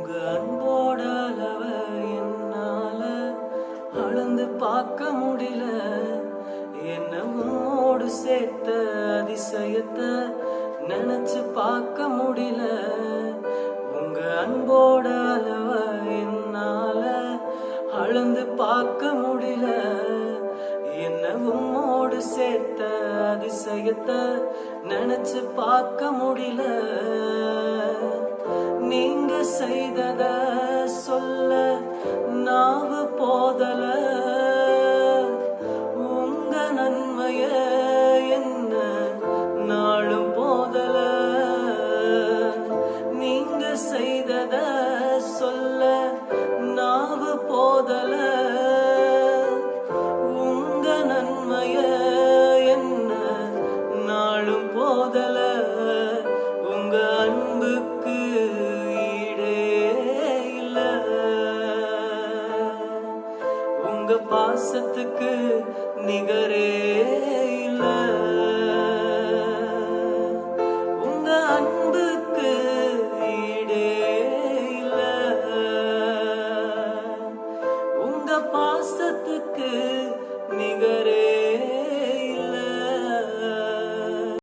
உங்க அன்போட அளவ என்னால அளந்து பார்க்க முடியல. என்ன உன்னோடு சேர்த்த அதிசயத்தை நினைச்சு பார்க்க முடியல. உங்க அன்போட அளவ என்னால அளந்து பார்க்க முடியல. என்ன உன்னோடு சேர்த்த அதிசயத்தை நினைச்சு பார்க்க முடியல. நீங்க செய்தத சொல்ல நாவு போதல. உங்க நன்மைய என்ன நாளும் போதல. நீங்க செய்தத சொல்ல நாவு போதல. உங்க நன்மைய என்ன நாளும் போதல. உங்க அன்புக்கு ஈடே இல்ல. உங்க பாசத்துக்கு நிகரே இல்ல. உங்க அன்புக்கு ஈடே இல்ல. உங்க பாசத்துக்கு நிகரே